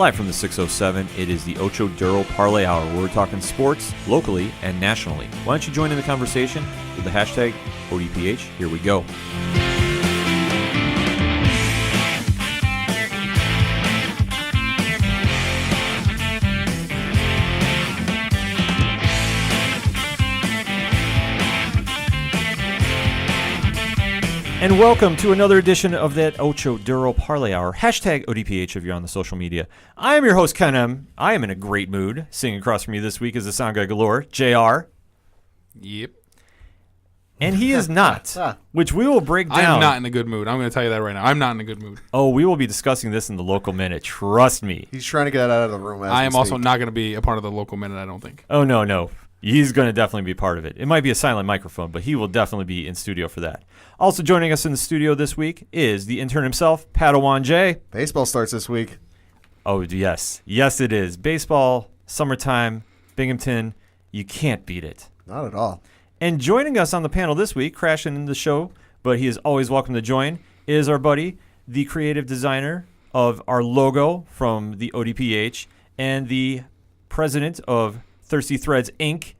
Live from the 607, it is the Ocho Duro Parlay Hour, where we're talking sports locally and nationally. Why don't you join in the conversation with the hashtag ODPH? Here we go. And welcome to another edition of that Ocho Duro Parlay Hour. Hashtag ODPH if you're on the social media. I am your host, Ken M. I am in a great mood. Sitting across from me this week is the sound guy galore, JR. Yep. And he is not, which we will break down. I'm not in a good mood. I'm going to tell you that right now. I'm not in a good mood. Oh, we will be discussing this in the local minute. Trust me. He's trying to get out of the room. I am also not going to be a part of the local minute, I don't think. Oh, no. He's going to definitely be part of it. It might be a silent microphone, but he will definitely be in studio for that. Also joining us in the studio this week is the intern himself, Padawan J. Baseball starts this week. Oh, yes. Yes, it is. Baseball, summertime, Binghamton. You can't beat it. Not at all. And joining us on the panel this week, crashing in the show, but he is always welcome to join, is our buddy, the creative designer of our logo from the ODPH and the president of Thirsty Threads, Inc.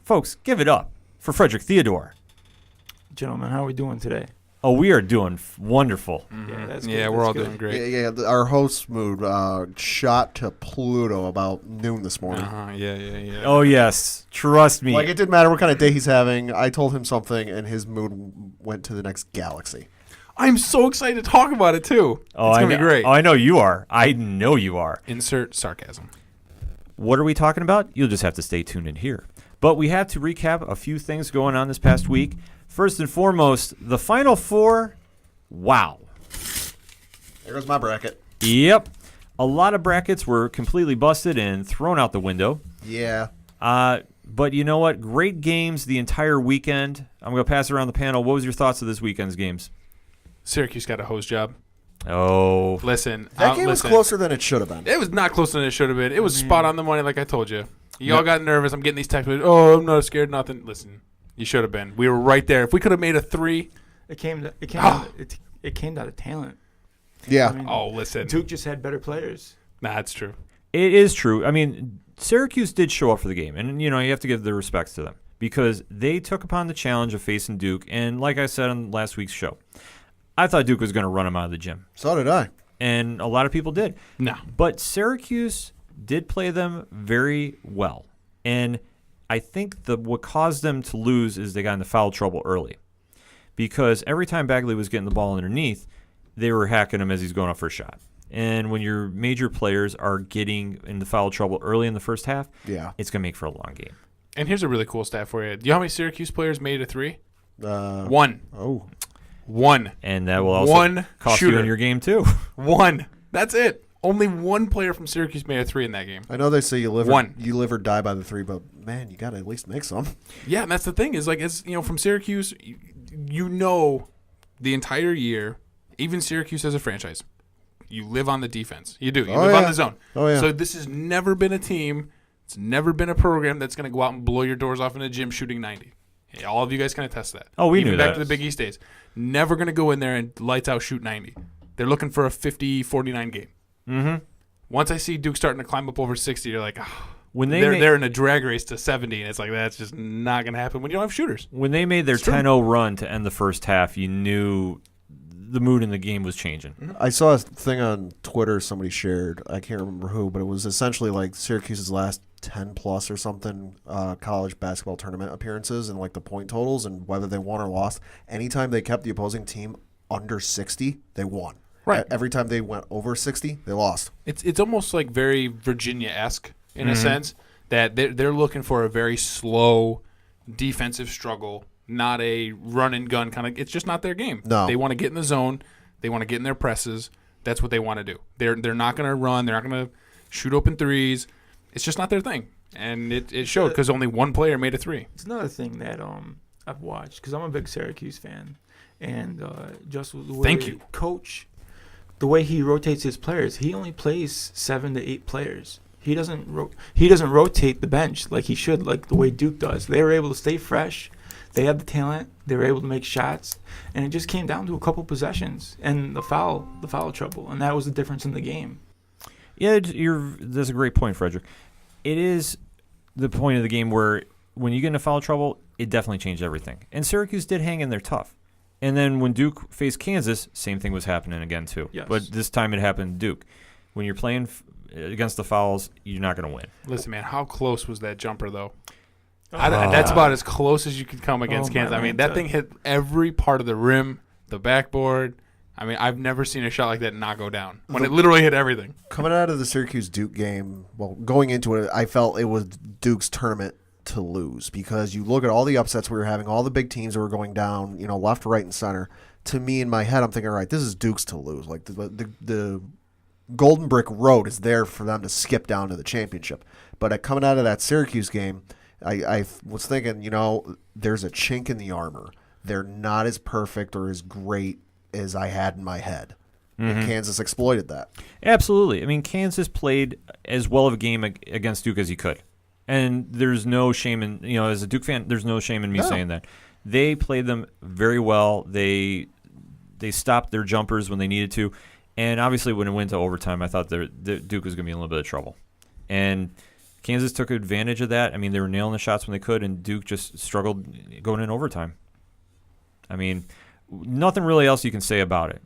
Folks, give it up for Frederick Theodore. Gentlemen, how are we doing today? Oh, we are doing wonderful. Mm-hmm. Yeah, that's good. Yeah, we're all doing great. Yeah. Our host mood shot to Pluto about noon this morning. Yeah. Oh, yes. Trust me. Like, it didn't matter what kind of day he's having. I told him something, and his mood went to the next galaxy. I'm so excited to talk about it, too. Oh, it's going to be great. Oh, I know you are. I know you are. Insert sarcasm. What are we talking about? You'll just have to stay tuned in here. But we have to recap a few things going on this past week. First and foremost, the Final Four. Wow. There goes my bracket. Yep. A lot of brackets were completely busted and thrown out the window. Yeah. But you know what? Great games the entire weekend. I'm going to pass it around the panel. What was your thoughts of this weekend's games? Syracuse got a hose job. Oh. Listen. That game was closer than it should have been. It was not closer than it should have been. It was spot on the money, like I told you. Y'all got nervous. I'm getting these texts. Oh, I'm not scared. Nothing. Listen, you should have been. We were right there. If we could have made a 3. It came down to talent. Yeah. I mean, listen. Duke just had better players. Nah, it's true. It is true. I mean, Syracuse did show up for the game. And, you have to give the respects to them because they took upon the challenge of facing Duke. And like I said on last week's show, I thought Duke was going to run them out of the gym. So did I. And a lot of people did. No. But Syracuse did play them very well. And I think what caused them to lose is they got into foul trouble early. Because every time Bagley was getting the ball underneath, they were hacking him as he's going up for a shot. And when your major players are getting into foul trouble early in the first half, it's going to make for a long game. And here's a really cool stat for you. Do you know how many Syracuse players made a 3? 1. Oh. 1. And that will also cost you in your game, too. 1. That's it. Only one player from Syracuse made a 3 in that game. I know they say you live or die by the 3, but man, you got to at least make some. Yeah, and that's the thing is from Syracuse, the entire year, even Syracuse as a franchise, you live on the defense. You do. You live on the zone. Oh yeah. So this has never been a team. It's never been a program that's going to go out and blow your doors off in a gym shooting 90. Yeah, all of you guys can attest to that. Oh, we even knew back that. to the Big East days. Never going to go in there and lights out shoot 90. They're looking for a 50-49 game. Mm-hmm. Once I see Duke starting to climb up over 60, you're like, they're in a drag race to 70, and it's like that's just not going to happen when you don't have shooters. When they made their 10-0 run to end the first half, you knew the mood in the game was changing. Mm-hmm. I saw a thing on Twitter somebody shared. I can't remember who, but it was essentially like Syracuse's last 10-plus or something college basketball tournament appearances and like the point totals and whether they won or lost. Anytime they kept the opposing team under 60, they won. Right. Every time they went over 60, they lost. It's almost like very Virginia-esque in a sense that they're looking for a very slow defensive struggle, not a run and gun kind of. It's just not their game. No. They want to get in the zone. They want to get in their presses. That's what they want to do. They're not going to run. They're not going to shoot open threes. It's just not their thing. And it showed because only one player made a 3. It's another thing that I've watched because I'm a big Syracuse fan. And just the way coach, the way he rotates his players, he only plays 7 to 8 players. He doesn't rotate the bench like he should, like the way Duke does. They were able to stay fresh. They had the talent. They were able to make shots, and it just came down to a couple possessions and the foul trouble, and that was the difference in the game. Yeah, that's a great point, Frederick. It is the point of the game where when you get into foul trouble, it definitely changed everything. And Syracuse did hang in there tough. And then when Duke faced Kansas, same thing was happening again too. Yes. But this time it happened to Duke. When you're playing against the fouls, you're not going to win. Listen, man, how close was that jumper, though? That's about as close as you could come against Kansas. I mean, that thing hit every part of the rim, the backboard. I mean, I've never seen a shot like that not go down when it literally hit everything. Coming out of the Syracuse-Duke game, well, going into it, I felt it was Duke's tournament to lose because you look at all the upsets we were having, all the big teams that were going down, left, right, and center. To me, in my head, I'm thinking, all right, this is Duke's to lose. Like the Golden Brick Road is there for them to skip down to the championship. But coming out of that Syracuse game, I was thinking, there's a chink in the armor. They're not as perfect or as great as I had in my head. Mm-hmm. And Kansas exploited that. Absolutely. I mean, Kansas played as well of a game against Duke as he could. And there's no shame in, as a Duke fan, there's no shame in me saying that. They played them very well. They stopped their jumpers when they needed to. And obviously when it went to overtime, I thought Duke was going to be in a little bit of trouble. And Kansas took advantage of that. I mean, they were nailing the shots when they could, and Duke just struggled going in overtime. I mean, nothing really else you can say about it.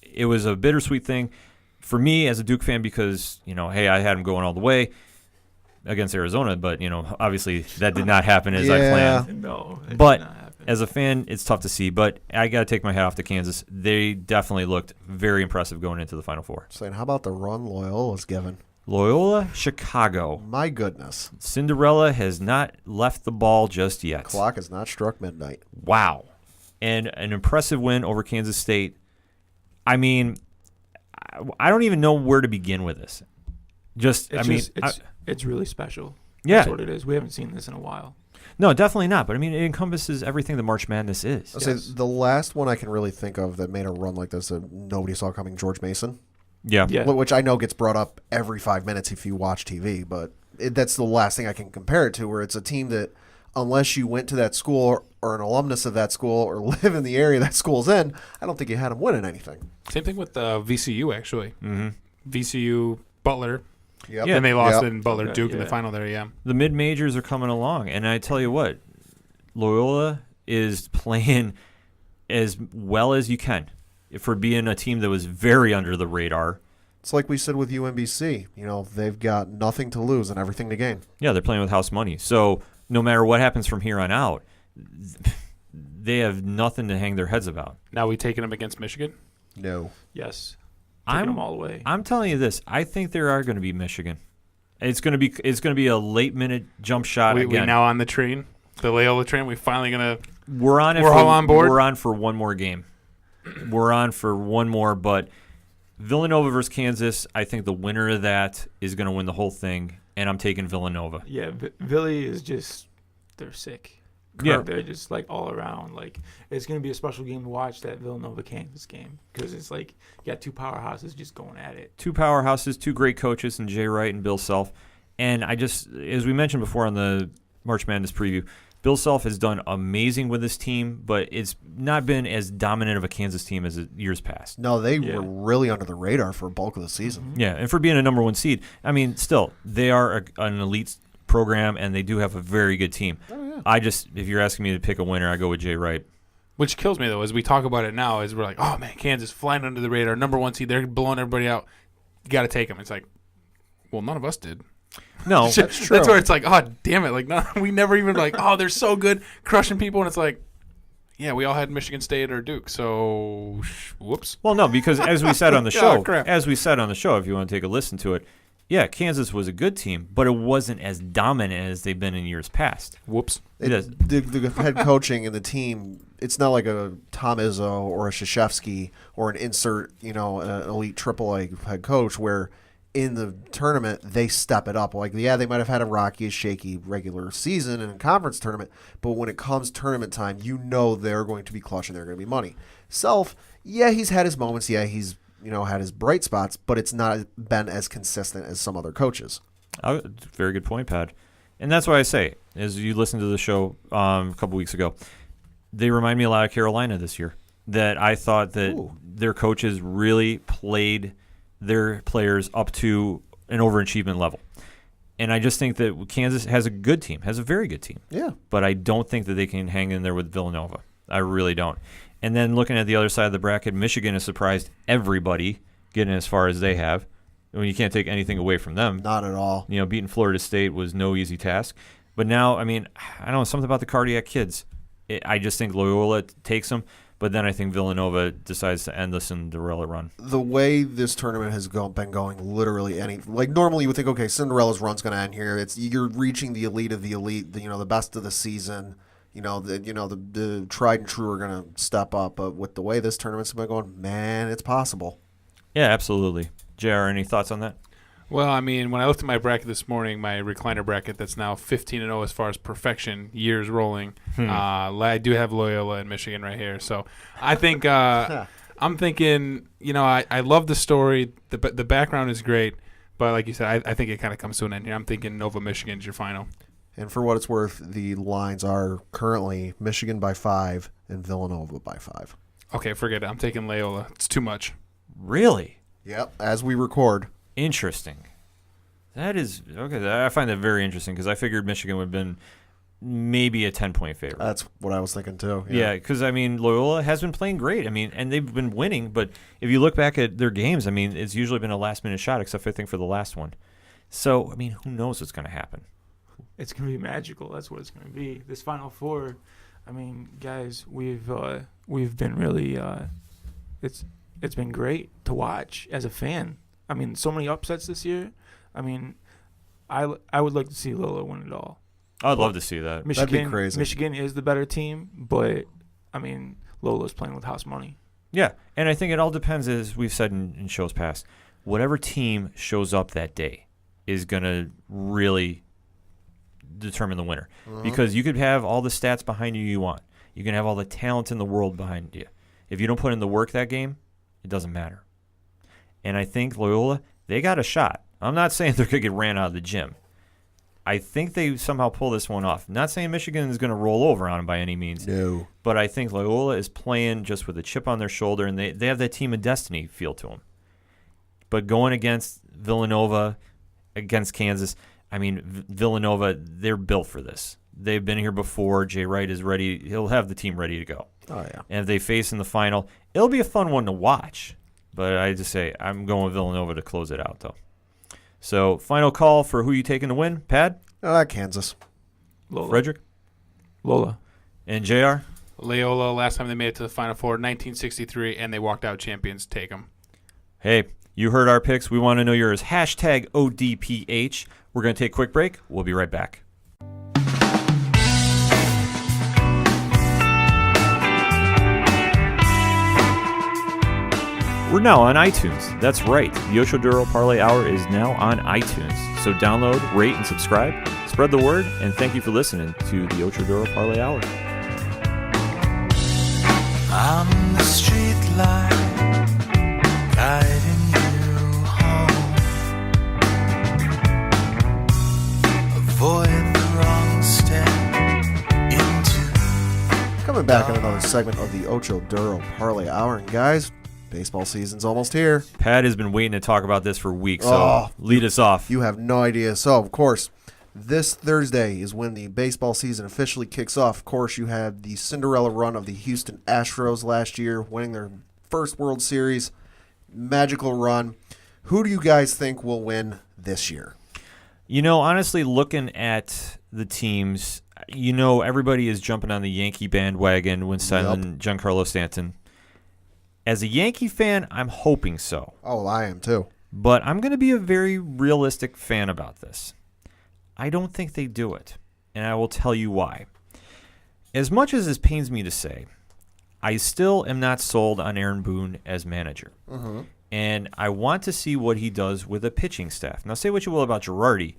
It was a bittersweet thing for me as a Duke fan because, hey, I had them going all the way against Arizona, but, obviously that did not happen as I planned. No, it but did not happen. as a fan, it's tough to see. But I got to take my hat off to Kansas. They definitely looked very impressive going into the Final Four. Saying, how about the run Loyola's given? Loyola, Chicago. My goodness. Cinderella has not left the ball just yet. Clock has not struck midnight. Wow. And an impressive win over Kansas State. I mean, I don't even know where to begin with this. It's really special. Yeah. That's what it is. We haven't seen this in a while. No, definitely not. But, I mean, it encompasses everything that March Madness is. I'll say the last one I can really think of that made a run like this that nobody saw coming, George Mason. Yeah. Which I know gets brought up every 5 minutes if you watch TV, but that's the last thing I can compare it to, where it's a team that unless you went to that school or an alumnus of that school or live in the area that school's in, I don't think you had them winning anything. Same thing with VCU, actually. Mm-hmm. VCU, Butler. Yep. Then they lost in Butler Duke in the final there, The mid-majors are coming along, and I tell you what, Loyola is playing as well as you can for being a team that was very under the radar. It's like we said with UMBC. They've got nothing to lose and everything to gain. Yeah, they're playing with house money. So no matter what happens from here on out, they have nothing to hang their heads about. Now we taking them against Michigan? No. Yes. Taking them all the way. I'm telling you this. I think there are going to be Michigan. It's going to be a late-minute jump shot again. We now on the train, the Loyola train. We finally going to. We're all on board. We're on for one more game. We're on for one more, but Villanova versus Kansas, I think the winner of that is going to win the whole thing, and I'm taking Villanova. Yeah, Villy is just, they're sick. Yeah. They're just like all around. Like, it's going to be a special game to watch, that Villanova Kansas game, because it's like you got two powerhouses just going at it. Two powerhouses, two great coaches, and Jay Wright and Bill Self. And as we mentioned before on the March Madness preview, Bill Self has done amazing with this team, but it's not been as dominant of a Kansas team as years past. No, they were really under the radar for a bulk of the season. Mm-hmm. Yeah, and for being a number one seed, I mean, still, they are an elite program, and they do have a very good team. Oh, yeah. If you're asking me to pick a winner, I go with Jay Wright. Which kills me, though, as we talk about it now, is we're like, oh, man, Kansas flying under the radar, number one seed, they're blowing everybody out. You got to take them. It's like, well, none of us did. No, that's true. That's where it's like, oh, damn it. Like, no, we never even like, oh, they're so good, crushing people. And it's like, yeah, we all had Michigan State or Duke. So, whoops. Well, no, because as we said on the Oh, show, crap. if you want to take a listen to it, yeah, Kansas was a good team, but it wasn't as dominant as they've been in years past. Whoops. The head coaching and the team, it's not like a Tom Izzo or a Krzyzewski or an insert, an elite AAA head coach where in the tournament they step it up. Like, yeah, they might have had a rocky, shaky regular season and conference tournament, but when it comes tournament time, they're going to be clutch and they're going to be money. Self, yeah, he's had his moments. Yeah, he's had his bright spots, but it's not been as consistent as some other coaches. Very good point, Pat. And that's why I say, as you listened to the show a couple weeks ago, they remind me a lot of Carolina this year. That I thought that their coaches really played their players up to an overachievement level. And I just think that Kansas has a good team, has a very good team. Yeah. But I don't think that they can hang in there with Villanova. I really don't. And then looking at the other side of the bracket, Michigan has surprised everybody getting as far as they have. I mean, you can't take anything away from them. Not at all. Beating Florida State was no easy task. But now, I mean, I don't know, something about the cardiac kids. I just think Loyola takes them. But then I think Villanova decides to end the Cinderella run. The way this tournament has been going, literally normally you would think, okay, Cinderella's run's going to end here. You're reaching the elite of the elite, the best of the season. The tried and true are going to step up. But with the way this tournament's been going, man, it's possible. Yeah, absolutely. JR, any thoughts on that? Well, I mean, when I looked at my bracket this morning, my recliner bracket that's now 15-0 as far as perfection, years rolling, I do have Loyola and Michigan right here. So I think I'm thinking, I love the story. The background is great. But like you said, I think it kind of comes to an end here. I'm thinking Nova Michigan's your final. And for what it's worth, the lines are currently Michigan by 5 and Villanova by 5. Okay, forget it. I'm taking Loyola. It's too much. Really? Yep, as we record. Interesting. That is okay. I find that very interesting because I figured Michigan would have been maybe a 10-point favorite. That's what I was thinking too. Yeah, because I mean Loyola has been playing great. I mean, and they've been winning. But if you look back at their games, I mean, it's usually been a last-minute shot, except I think for the last one. So I mean, who knows what's going to happen? It's going to be magical. That's what it's going to be. This Final Four. I mean, guys, we've been really. It's been great to watch as a fan. I mean, so many upsets this year. I mean, I would like to see Loyola win it all. I'd love to see that. Michigan, That'd be crazy. Michigan is the better team, but I mean, Lola's playing with house money. Yeah, and I think it all depends, as we've said in shows past. Whatever team shows up that day is going to really determine the winner. Because you could have all the stats behind you want. You can have all the talent in the world behind you. If you don't put in the work that game, it doesn't matter. And I think Loyola, they got a shot. I'm not saying they're going to get ran out of the gym. I think they somehow pull this one off. Not saying Michigan is going to roll over on them by any means. No. But I think Loyola is playing just with a chip on their shoulder, and they have that team of destiny feel to them. But going against Villanova, against Kansas, I mean, Villanova, they're built for this. They've been here before. Jay Wright is ready. He'll have the team ready to go. Oh, yeah. And if they face in the final, it'll be a fun one to watch. But I just say I'm going with Villanova to close it out, though. So, final call for who you taking to win, Pad? Kansas. Lola. Frederick? Lola. And JR? Loyola, last time they made it to the Final Four, 1963, and they walked out champions. Take them. Hey, you heard our picks. We want to know yours. Hashtag ODPH. We're going to take a quick break. We'll be right back. We're now on iTunes. That's right. The Ocho Duro Parlay Hour is now on iTunes. So download, rate, and subscribe. Spread the word, and thank you for listening to the Ocho Duro Parlay Hour. I'm the street light guiding you home. Avoid the wrong step into. Coming back in another segment of the Ocho Duro Parlay Hour. And guys, baseball season's almost here. Pat has been waiting to talk about this for weeks, so lead us off. You have no idea. So, of course, this Thursday is when the baseball season officially kicks off. Of course, you had the Cinderella run of the Houston Astros last year, winning their first World Series. Magical run. Who do you guys think will win this year? You know, honestly, looking at the teams, everybody is jumping on the Yankee bandwagon when signing Giancarlo Stanton. As a Yankee fan, I'm hoping so. Oh, I am too. But I'm going to be a very realistic fan about this. I don't think they do it, and I will tell you why. As much as this pains me to say, I still am not sold on Aaron Boone as manager. Mm-hmm. And I want to see what he does with a pitching staff. Now, say what you will about Girardi.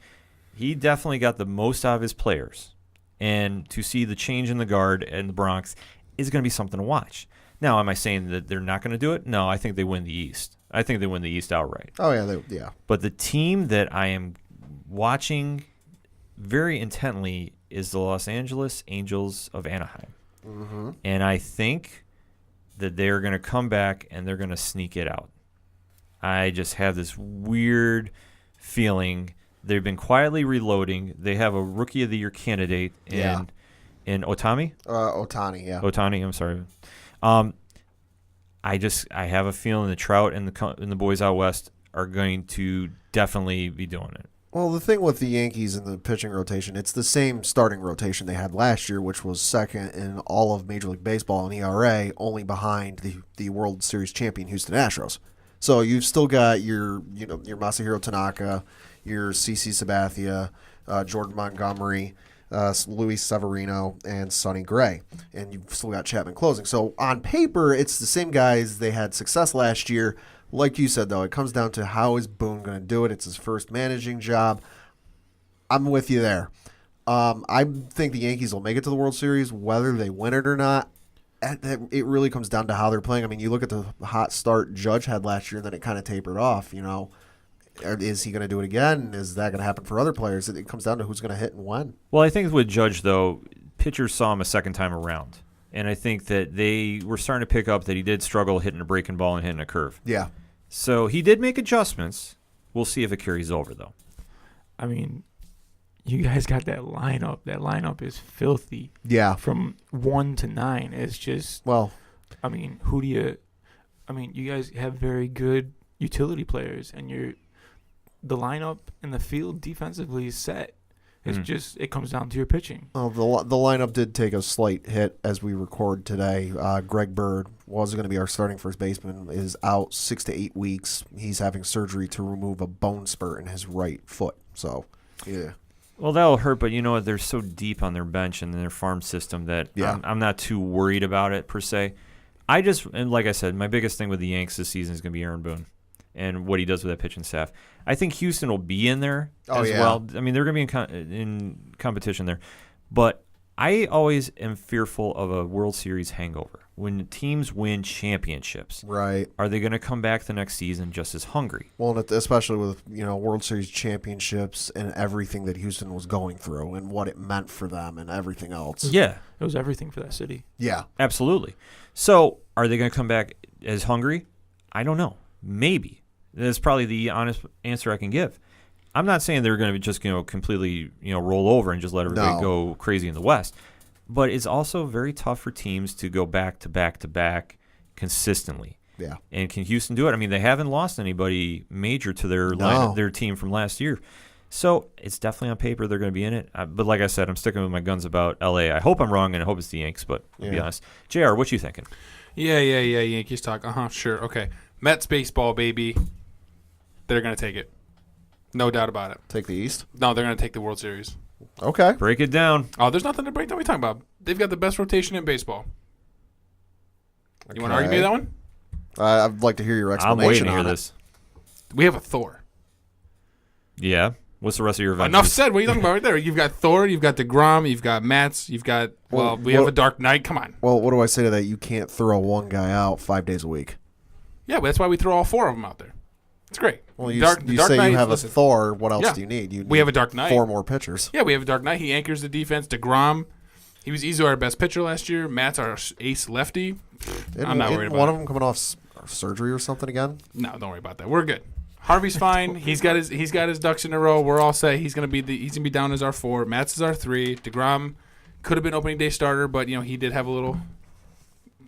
He definitely got the most out of his players. And to see the change in the guard and the Bronx is going to be something to watch. Now, am I saying that they're not going to do it? No, I think they win the East. I think they win the East outright. Oh, yeah. Yeah. But the team that I am watching very intently is the Los Angeles Angels of Anaheim. Mm-hmm. And I think that they're going to come back and they're going to sneak it out. I just have this weird feeling they've been quietly reloading. They have a Rookie of the Year candidate in Otani. Otani, I'm sorry. I have a feeling the Trout and the boys out west are going to definitely be doing it. Well, the thing with the Yankees and the pitching rotation, it's the same starting rotation they had last year, which was second in all of Major League Baseball in ERA, only behind the World Series champion Houston Astros. So you've still got your Masahiro Tanaka, your CC Sabathia, Jordan Montgomery, Luis Severino, and Sonny Gray, and you've still got Chapman closing. So on paper, it's the same guys. They had success last year. Like you said, though, it comes down to how is Boone going to do it. It's his first managing job. I'm with you there. I think the Yankees will make it to the World Series, whether they win it or not. It really comes down to how they're playing. I mean, you look at the hot start Judge had last year, and then it kind of tapered off. Is he going to do it again? Is that going to happen for other players? It comes down to who's going to hit and when. Well, I think with Judge, though, pitchers saw him a second time around. And I think that they were starting to pick up that he did struggle hitting a breaking ball and hitting a curve. Yeah. So he did make adjustments. We'll see if it carries over, though. I mean, you guys got that lineup. That lineup is filthy. Yeah. From 1 to 9, it's just. Well, I mean, you guys have very good utility players, and the lineup in the field defensively is set. It's just it comes down to your pitching. the lineup did take a slight hit as we record today. Greg Bird was going to be our starting first baseman, is out 6 to 8 weeks. He's having surgery to remove a bone spur in his right foot. So, yeah. Well, that'll hurt, but you know what? They're so deep on their bench and in their farm system that I'm not too worried about it per se. And like I said, my biggest thing with the Yanks this season is going to be Aaron Boone and what he does with that pitching staff. I think Houston will be in there well. I mean, they're going to be in competition there. But I always am fearful of a World Series hangover. When teams win championships, right? Are they going to come back the next season just as hungry? Well, especially with World Series championships and everything that Houston was going through and what it meant for them and everything else. Yeah. It was everything for that city. Yeah. Absolutely. So are they going to come back as hungry? I don't know. Maybe. That's probably the honest answer I can give. I'm not saying they're going to just completely roll over and just let everybody go crazy in the West, but it's also very tough for teams to go back to back to back consistently. Yeah. And can Houston do it? I mean, they haven't lost anybody major to their team from last year, so it's definitely on paper they're going to be in it. But like I said, I'm sticking with my guns about LA. I hope I'm wrong, and I hope it's the Yanks. But to be honest, JR, what you thinking? Yeah. Yankees talk. Sure. Okay. Mets baseball, baby. They're going to take it. No doubt about it. Take the East? No, they're going to take the World Series. Okay. Break it down. Oh, there's nothing to break down. What are you talking about? They've got the best rotation in baseball. You want to argue me that one? I'd like to hear your explanation. I'm waiting to hear this. We have a Thor. Yeah. What's the rest of your Avengers? Enough said. What are you talking about right there? You've got Thor, you've got DeGrom, you've got Mats, you've got, we have a Dark Knight. Come on. Well, what do I say to that? You can't throw one guy out 5 days a week. Yeah, but that's why we throw all 4 of them out there. It's great. Well, you Dark say Knight, you have a Thor. What else do you need? We have a Dark Knight. 4 more pitchers. Yeah, we have a Dark Knight. He anchors the defense. DeGrom, he was easily our best pitcher last year. Matt's our ace lefty. I'm not worried about one of them coming off surgery or something again? No, don't worry about that. We're good. Harvey's fine. He's got his ducks in a row. We're all set. He's gonna be down as our 4. Matt's is our 3. DeGrom could have been opening day starter, but he did have a little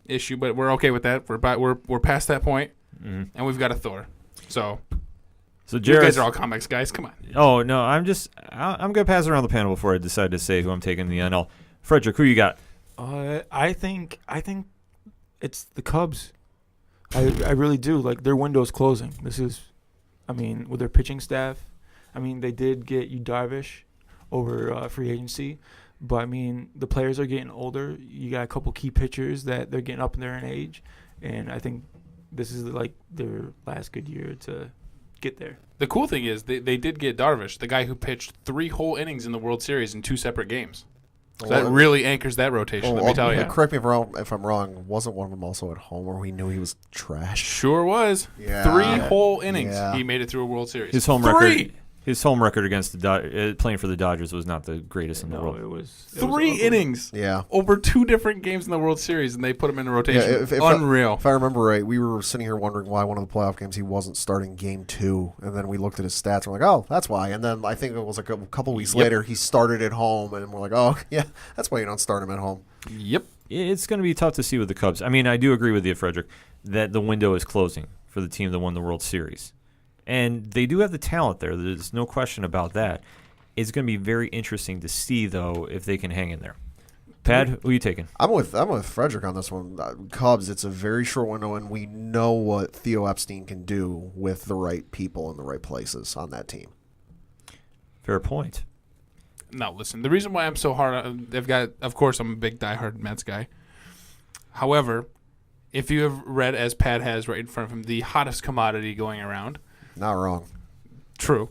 issue. But we're okay with that. We're past that point, and we've got a Thor. So you guys are all comics guys. Come on. Oh no, I'm gonna pass around the panel before I decide to say who I'm taking in the NL. Frederick, who you got? I think it's the Cubs. I really do. Like, their window's closing. With their pitching staff, they did get Yu Darvish over free agency, but the players are getting older. You got a couple key pitchers that they're getting up there in age, and I think this is their last good year to get there. The cool thing is they did get Darvish, the guy who pitched 3 whole innings in the World Series in 2 separate games. So that really anchors that rotation, let me tell you. Correct me if I'm wrong. Wasn't one of them also at home where we knew he was trash? Sure was. Yeah. 3 whole innings. He made it through a World Series. His home His home record against the playing for the Dodgers was not the greatest in the world. It was 3 innings. Yeah. Over 2 different games in the World Series, and they put him in the rotation. If Unreal. If I remember right, we were sitting here wondering why one of the playoff games he wasn't starting game 2, and then we looked at his stats and we're like, oh, that's why. And then I think it was like a couple weeks later he started at home, and we're like, oh, yeah, that's why you don't start him at home. Yep. It's going to be tough to see with the Cubs. I mean, I do agree with you, Frederick, that the window is closing for the team that won the World Series. And they do have the talent there. There's no question about that. It's going to be very interesting to see, though, if they can hang in there. Pat, who are you taking? I'm with Frederick on this one. Cubs, it's a very short window, and we know what Theo Epstein can do with the right people in the right places on that team. Fair point. Now, listen, the reason why I'm so hard, they've got, of course, I'm a big diehard Mets guy. However, if you have read, as Pat has right in front of him, the hottest commodity going around. Not wrong. True.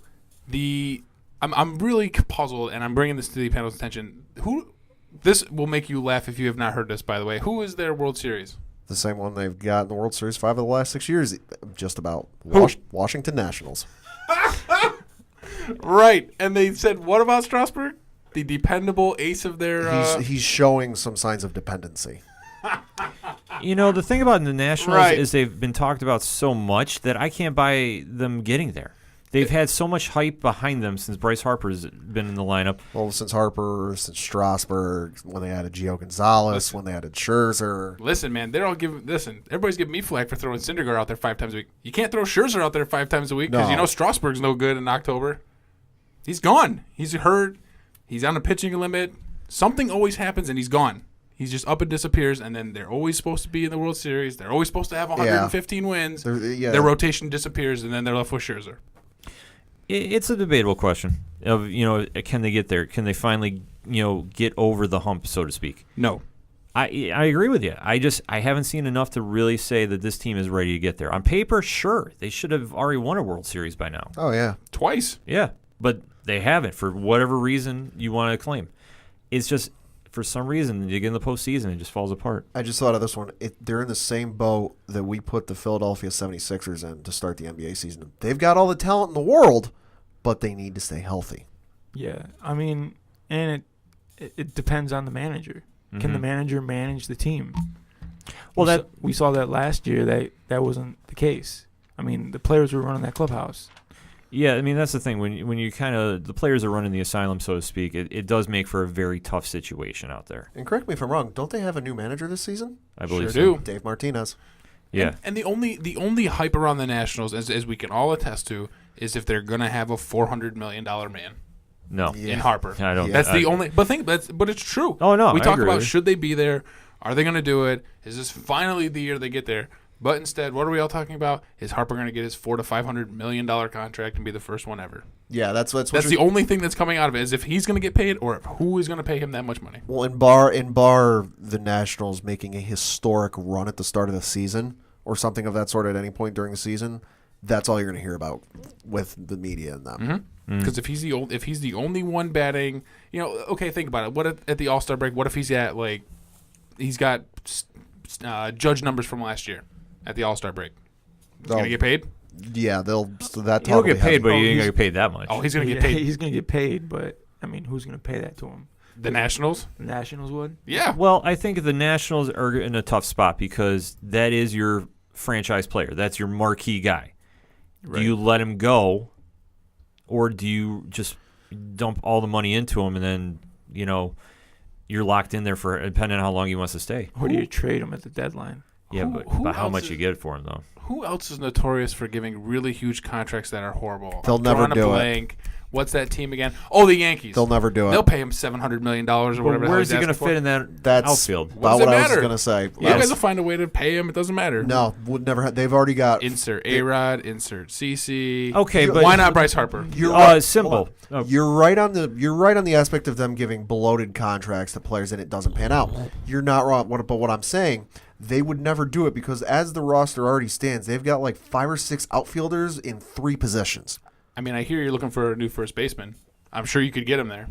I'm really puzzled, and I'm bringing this to the panel's attention. This will make you laugh if you have not heard this, by the way. Who is their World Series? The same one they've got in the World Series 5 of the last 6 years, just about. Washington Nationals. Right. And they said, what about Strasburg? The dependable ace of their... He's showing some signs of dependency. You know, the thing about the Nationals Right. is they've been talked about so much that I can't buy them getting there. They've had so much hype behind them since Bryce Harper's been in the lineup. Well, since Harper, since Strasburg, when they added Gio Gonzalez, when they added Scherzer. Listen, man, everybody's giving me flack for throwing Syndergaard out there 5 times a week. You can't throw Scherzer out there 5 times a week because No. you know Strasburg's no good in October. He's gone. He's hurt. He's on a pitching limit. Something always happens, and he's gone. He's just up and disappears, and then they're always supposed to be in the World Series. They're always supposed to have 115 wins. Their rotation disappears, and then they're left with Scherzer. It's a debatable question of, can they get there? Can they finally, get over the hump, so to speak? No. I agree with you. I haven't seen enough to really say that this team is ready to get there. On paper, sure, they should have already won a World Series by now. Oh, yeah. Twice. Yeah, but they haven't for whatever reason you want to claim. It's just, for some reason, you get in the postseason, it just falls apart. I just thought of this one. They're in the same boat that we put the Philadelphia 76ers in to start the NBA season. They've got all the talent in the world, but they need to stay healthy. Yeah, I mean, and it depends on the manager. Mm-hmm. Can the manager manage the team? Well, we saw that last year. That wasn't the case. I mean, the players were running that clubhouse. Yeah, I mean, that's the thing. When you the players are running the asylum, so to speak, it does make for a very tough situation out there. And correct me if I'm wrong, don't they have a new manager this season? I believe Sure so. do. Dave Martinez. Yeah. And the only hype around the Nationals, as we can all attest to, is if they're going to have a $400 million man No. in Harper. I don't. That's the only. But it's true. Oh, no, we I talk agree about with you. should they be there? Are they going to do it? Is this finally the year they get there? But instead, what are we all talking about? Is Harper going to get his $400 to $500 million contract and be the first one ever? Yeah, that's the only thing that's coming out of it is if he's going to get paid or if who is going to pay him that much money. Well, in bar the Nationals making a historic run at the start of the season or something of that sort at any point during the season, that's all you're going to hear about with the media and them. Because if he's the only one batting, okay, think about it. What at the All-Star break? What if he's got judge numbers from last year at the All-Star break? He's going to get paid? Yeah, He'll get paid, but he ain't going to get paid that much. Oh, he's going to get paid. He's going to get paid, but I mean, who's going to pay that to him? The Nationals? The Nationals would? Yeah. Well, I think the Nationals are in a tough spot because that is your franchise player. That's your marquee guy. Right. Do you let him go, or do you just dump all the money into him and then, you're locked in there for depending on how long he wants to stay? Or do you trade him at the deadline? Yeah, but how much you get for him, though? Who else is notorious for giving really huge contracts that are horrible? They'll never do it. What's that team again? Oh, the Yankees. They'll never do it. They'll pay him $700 million or whatever. Where's he going to fit in that That's outfield? about what I was going to say. You guys will find a way to pay him. It doesn't matter. No, would never. They've already got insert A-Rod, insert CC. Okay, but why not Bryce Harper? You're right. Simple. You're right on the aspect of them giving bloated contracts to players and it doesn't pan out. You're not wrong. But what I'm saying, they would never do it because as the roster already stands, they've got like 5 or 6 outfielders in 3 positions. I mean, I hear you're looking for a new first baseman. I'm sure you could get him there.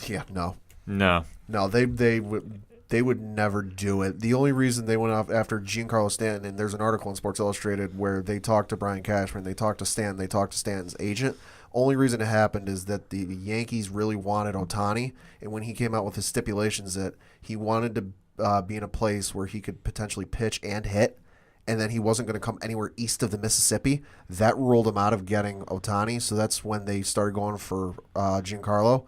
Yeah, no. No. They would. They would never do it. The only reason they went off after Giancarlo Stanton, and there's an article in Sports Illustrated where they talked to Brian Cashman, they talked to Stanton, they talked to Stanton's agent. Only reason it happened is that the Yankees really wanted Ohtani, and when he came out with his stipulations that he wanted to be in a place where he could potentially pitch and hit, and then he wasn't going to come anywhere east of the Mississippi, that ruled him out of getting Ohtani. So that's when they started going for Giancarlo.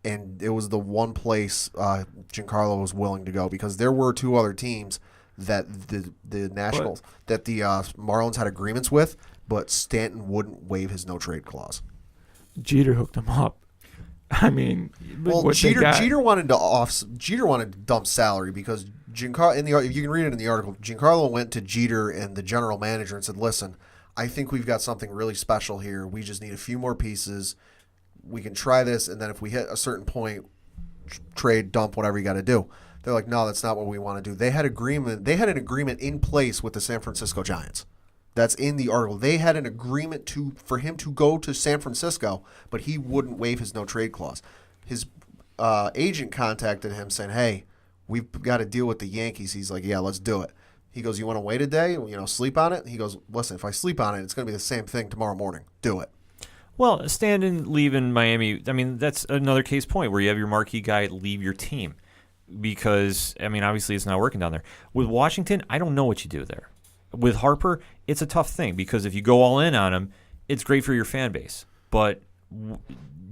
And it was the one place Giancarlo was willing to go because there were 2 other teams that the Nationals, that the Marlins had agreements with, but Stanton wouldn't waive his no-trade clause. Jeter hooked him up. I mean, well, Jeter wanted to dump salary because Giancarlo. You can read it in the article. Giancarlo went to Jeter and the general manager and said, "Listen, I think we've got something really special here. We just need a few more pieces. We can try this, and then if we hit a certain point, trade, dump, whatever you got to do." They're like, "No, that's not what we want to do." They had an agreement in place with the San Francisco Giants. That's in the article. They had an agreement for him to go to San Francisco, but he wouldn't waive his no-trade clause. His agent contacted him saying, "Hey, we've got to deal with the Yankees." He's like, "Yeah, let's do it." He goes, "You want to wait a day? Sleep on it?" He goes, "Listen, if I sleep on it, it's going to be the same thing tomorrow morning. Do it." Well, Stanton leaving Miami, I mean, that's another case point where you have your marquee guy leave your team because, I mean, obviously it's not working down there. With Washington, I don't know what you do there. With Harper, it's a tough thing because if you go all in on him, it's great for your fan base. But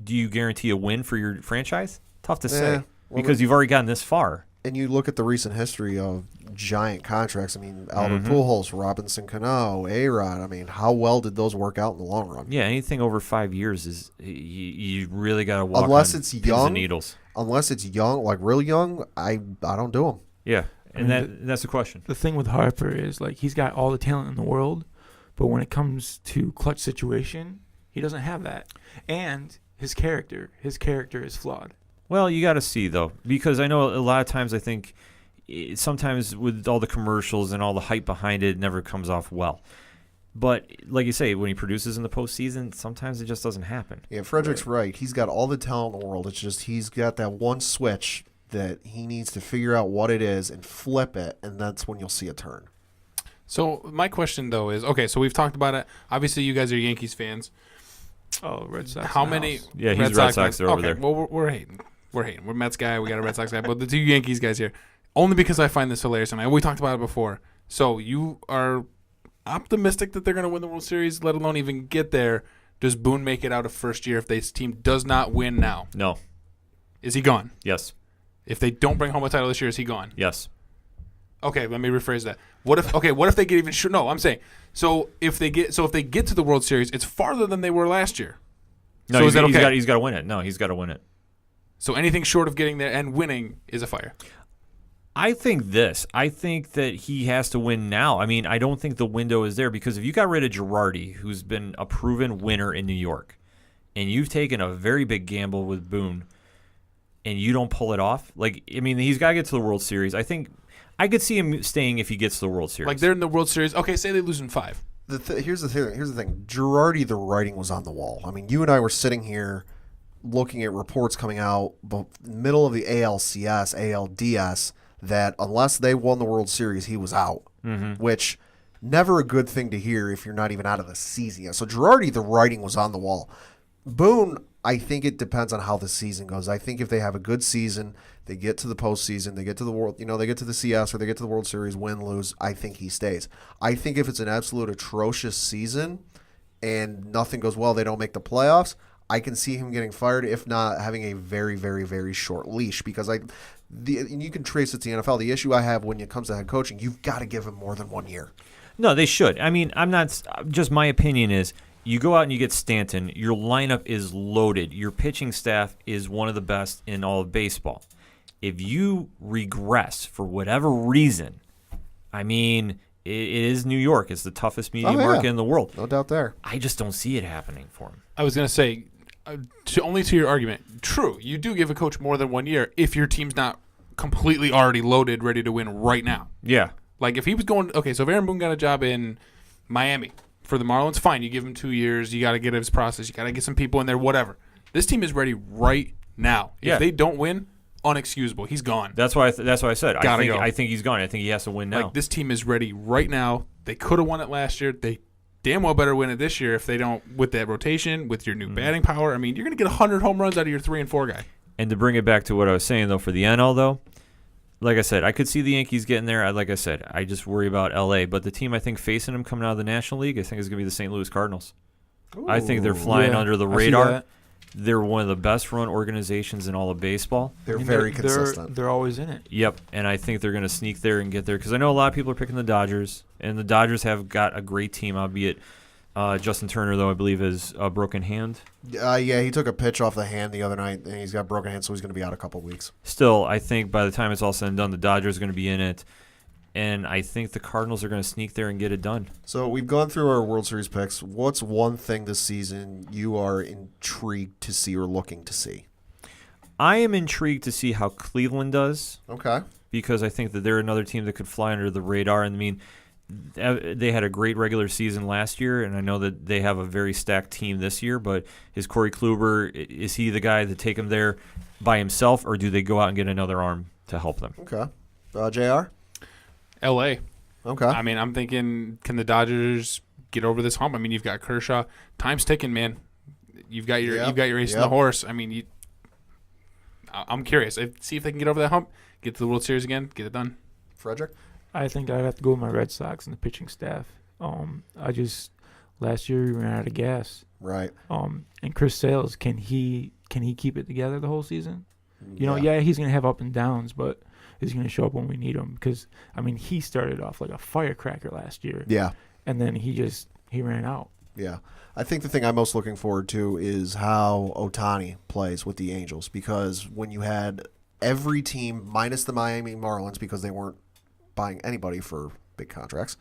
do you guarantee a win for your franchise? Tough to say because you've already gotten this far. And you look at the recent history of giant contracts. I mean, Albert Pujols, Robinson Cano, A-Rod. I mean, how well did those work out in the long run? Yeah, anything over 5 years is you really got to walk unless on it's pins young, and needles. Unless it's young, like real young, I don't do them. Yeah, and that's the question. The thing with Harper is like he's got all the talent in the world, but when it comes to clutch situation, he doesn't have that. And his character is flawed. Well, you got to see, though, because I know a lot of times I think sometimes with all the commercials and all the hype behind it, it never comes off well. But like you say, when he produces in the postseason, sometimes it just doesn't happen. Yeah, Frederick's right. He's got all the talent in the world. It's just he's got that one switch that he needs to figure out what it is and flip it, and that's when you'll see a turn. So my question, though, is, okay, so we've talked about it. Obviously, you guys are Yankees fans. Oh, Red Sox. How many? Yeah, he's Red Sox. They're over there. Well, we're hating. We're hating. We're Mets guy. We got a Red Sox guy. But the 2 Yankees guys here, only because I find this hilarious. And we talked about it before. So you are optimistic that they're going to win the World Series, let alone even get there. Does Boone make it out of first year if this team does not win now? No. Is he gone? Yes. If they don't bring home a title this year, is he gone? Yes. Okay, let me rephrase that. What if they get even short? No, I'm saying if they get to the World Series, it's farther than they were last year. No, so is that okay? He's got to win it. No, he's got to win it. So anything short of getting there and winning is a fire. I think that he has to win now. I mean, I don't think the window is there because if you got rid of Girardi, who's been a proven winner in New York, and you've taken a very big gamble with Boone, and you don't pull it off, he's got to get to the World Series. I think I could see him staying if he gets to the World Series. Like they're in the World Series. Okay, say they lose in 5. Here's the thing. Girardi, the writing was on the wall. I mean, you and I were sitting here looking at reports coming out middle of the ALCS, ALDS, that unless they won the World Series, he was out, which never a good thing to hear if you're not even out of the season yet. So Girardi, the writing was on the wall. Boone, I think it depends on how the season goes. I think if they have a good season, they get to the postseason, they get to the World, they get to the CS or they get to the World Series, win, lose, I think he stays. I think if it's an absolute atrocious season and nothing goes well, they don't make the playoffs, I can see him getting fired, if not having a very, very, very short leash. Because and you can trace it to the NFL. The issue I have when it comes to head coaching, you've got to give him more than 1 year. No, they should. I mean, I'm not. Just my opinion is, you go out and you get Stanton. Your lineup is loaded. Your pitching staff is one of the best in all of baseball. If you regress for whatever reason, I mean, it is New York. It's the toughest media market in the world. No doubt there. I just don't see it happening for him. I was going to say, only to your argument, true, you do give a coach more than 1 year if your team's not completely already loaded, ready to win right now. Yeah. Like if he was going, okay, so if Aaron Boone got a job in Miami for the Marlins, fine, you give him 2 years, you got to get his process, you got to get some people in there, whatever. This team is ready right now. If they don't win, unexcusable. He's gone. That's why I said Go. I think he's gone. I think he has to win now. Like, this team is ready right now. They could have won it last year. They damn well better win it this year if they don't, with that rotation, with your new batting power. I mean, you're going to get 100 home runs out of your 3 and 4 guy. And to bring it back to what I was saying, though, for the NL, though, like I said, I could see the Yankees getting there. Like I said, I just worry about L.A. But the team I think facing them coming out of the National League, I think is going to be the St. Louis Cardinals. Ooh. I think they're flying under the I see radar. that. They're one of the best-run organizations in all of baseball. They're I mean, very consistent. They're always in it. Yep, and I think they're going to sneak there and get there because I know a lot of people are picking the Dodgers, and the Dodgers have got a great team, albeit Justin Turner, though, I believe, is a broken hand. Yeah, he took a pitch off the hand the other night, and he's got broken hand, so he's going to be out a couple weeks. Still, I think by the time it's all said and done, the Dodgers are going to be in it, and I think the Cardinals are going to sneak there and get it done. So we've gone through our World Series picks. What's one thing this season you are intrigued to see or looking to see? I am intrigued to see how Cleveland does Okay. because I think that they're another team that could fly under the radar. And I mean, they had a great regular season last year, and I know that they have a very stacked team this year, but is Corey Kluber, is he the guy to take them there by himself, or do they go out and get another arm to help them? Okay. JR? L.A. Okay. I mean, I'm thinking, can the Dodgers get over this hump? I mean, you've got Kershaw. Time's ticking, man. You've got your ace in the horse. I mean, I'm curious. See if they can get over that hump, get to the World Series again, get it done. Frederick? I think I'd have to go with my Red Sox and the pitching staff. Last year we ran out of gas. Right. And Chris Sales, can he keep it together the whole season? You know, he's gonna have up and downs, but he's gonna show up when we need him because I mean he started off like a firecracker last year. Yeah. And then he ran out. Yeah. I think the thing I'm most looking forward to is how Ohtani plays with the Angels because when you had every team minus the Miami Marlins because they weren't buying anybody for big contracts,